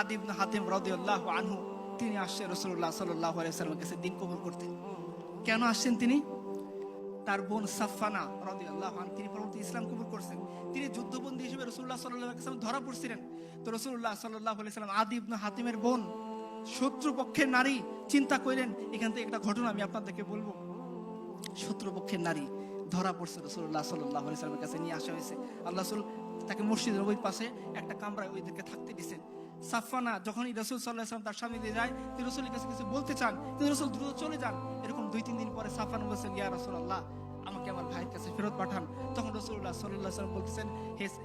আদি ইবনে হাতিম রাদিয়াল্লাহু আনহু তিনি আসছেন রাসূলুল্লাহ সাল্লাল্লাহু আলাইহি ওয়াসাল্লামের কাছে দিন কবুল করতে। কেন আসছেন তিনি? তার বোন সাফফানা রাদিয়াল্লাহু আনহা তিনি পরবর্তী ইসলাম কবুল করছেন। তিনি যুদ্ধবন্দী হিসেবে রাসূলুল্লাহ সাল্লাল্লাহু আলাইহি ওয়াসাল্লাম ধরা পড়ছিলেন। তো রাসূলুল্লাহ সাল্লাল্লাহু আলাইহি ওয়াসাল্লাম আদি ইবনে হাতিমের বোন, শত্রুপক্ষের নারী, চিন্তা করেন। এখান থেকে একটা ঘটনা আমি আপনাদেরকে বলবো। শত্রুপক্ষের নারী ধরা পড়ছে, রাসূলুল্লাহ সাল্লাল্লাহু আলাইহি ওয়াসাল্লামের কাছে নিয়ে আসা হয়েছে। আল্লাহ রাসূল তাকে মসজিদের ওই পাশে একটা কামরায় ওইদেরকে থাকতে দিয়েছেন। সাফফানা যখনই রাসূল সাল্লাল্লাহু আলাইহি ওয়াসাল্লাম তার সামনে দিয়ে যায়, তিনি রাসূলের কাছে কিছু বলতে চান, কিন্তু রাসূল দ্রুত চলে যান। এরকম 2-3 দিন পরে সাফফানা বলছেন, ইয়া রাসূলুল্লাহ, আমাকে আমার ভাইয়ের কাছে ফেরত পাঠান। তখন রাসূলুল্লাহ সাল্লাল্লাহু আলাইহি ওয়াসাল্লাম বলতেছেন,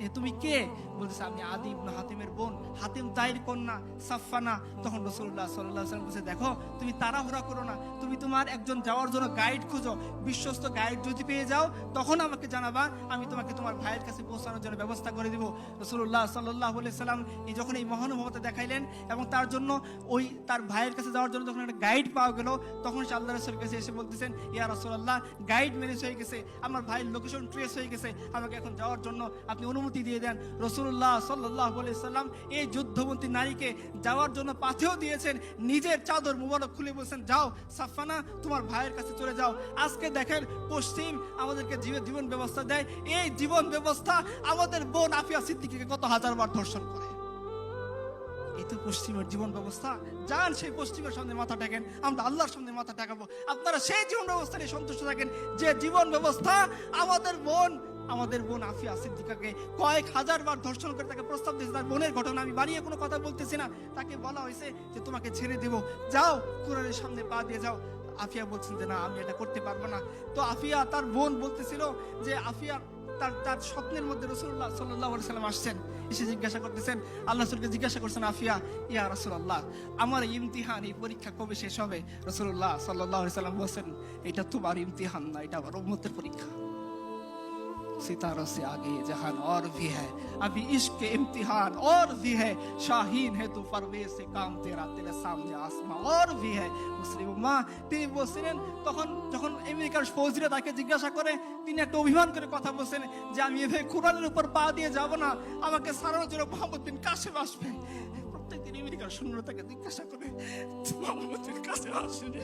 হে তুমি কে? বলতেছে, আমি আদি ইবনে হাতিমের বোন, হাতিম তাইর কন্যা সাফফানা। তখন রাসূলুল্লাহ সাল্লাল্লাহু আলাইহি ওয়াসাল্লাম বলছে, দেখো তুমি তাড়াহুড়া করো না, তুমি তোমার একজন যাওয়ার জন্য গাইড খুঁজো, বিশ্বস্ত গাইড যদি পেয়ে যাও তখন আমাকে জানাবা, আমি তোমাকে তোমার ভাইয়ের কাছে পৌঁছানোর জন্য ব্যবস্থা করে দিব। রাসূলুল্লাহ সাল্লাল্লাহু আলাইহি ওয়াসাল্লাম যখন এই মহানুভবতা দেখাইলেন এবং তার জন্য ওই তার ভাইয়ের কাছে যাওয়ার জন্য যখন একটা গাইড পাওয়া গেল, তখন সে আল্লাহর রাসূলের কাছে এসে বলতেছেন, ইয়া রাসূলুল্লাহ, গাইড ম্যানেজ হয়ে গেছে, আমার ভাইয়ের লোকেশন ট্রেস হয়ে গেছে, আমাকে এখন যাওয়ার জন্য আপনি অনুমতি দিয়ে দেন। রাসূলুল্লাহ সাল্লাল্লাহু আলাইহি ওয়াসাল্লাম এই যুদ্ধবন্দী নারীকে যাওয়ার জন্য পাথেও দিয়েছেন, নিজের চাদর মুবারক খুলে বলছেন, যাও সাফফানা, তোমার ভাইয়ের কাছে চলে যাও। আজকে দেখেন পশ্চিম আমাদেরকে জীবন ব্যবস্থা দেয়, এই জীবন ব্যবস্থা আমাদের বোন আফিয়া সিদ্দিকীকে কত হাজারবার ধর্ষণ করে। এই তো পশ্চিমের জীবন ব্যবস্থা। যান সেই পশ্চিমের সামনে মাথা টেকেন, আমরা আল্লাহর সামনে মাথা টেকাবো। আপনারা সেই জীবন ব্যবস্থা নিয়ে সন্তুষ্ট থাকেন যে জীবন ব্যবস্থা আমাদের বোন আফিয়া সিদ্দিকাকে কয়েক হাজারবার ধর্ষণ করে তাকে প্রস্তাব দিয়েছে। তার বোনের ঘটনা আমি বাড়িয়ে কোনো কথা বলতেছি না। তাকে বলা হয়েছে যে তোমাকে ছেড়ে দেব, যাও কোরআনের সামনে পা দিয়ে যাও। আফিয়া বলছেন যে না, আমি এটা করতে পারবো না। তো আফিয়া, তার বোন বলতেছিল যে আফিয়া তার স্বপ্নের মধ্যে রাসূলুল্লাহ সাল্লাল্লাহু আলাইহি ওয়াসাল্লাম আসছেন, এসে জিজ্ঞাসা করতেছেন, আল্লাহ রাসূলকে জিজ্ঞাসা করছেন, আফিয়া, ইয়া রাসূলুল্লাহ, আমার ইমতিহান, এই পরীক্ষা কবে শেষ হবে? রাসূলুল্লাহ সাল্লাল্লাহু আলাইহি ওয়াসাল্লাম বলেন, এটা তোমার ইমতিহান না, এটা আমার উম্মতের পরীক্ষা। सितारों से आगे जहान और भी है, अभी इश्क के इम्तिहान और भी है, शाहीन है तू परवेज से काम तेरा, तेरे सामने आसमां और भी है। মুসলিম উম্মাহ তিনি বলছিলেন, তখন যখন আমেরিকার ফৌজিরা তাকে জিজ্ঞাসা করে, তিনি একটা অভিমান করে কথা বলছেন যে আমি এভাবে কোরআনের উপর পা দিয়ে যাব না, আমাকে সারানোর জন্য মোহাম্মদ বিন কাসেম আসবে। প্রত্যেকদিন আমেরিকার সৈন্যরা তাকে জিজ্ঞাসা করে, মোহাম্মদ বিন কাসেম আসবে।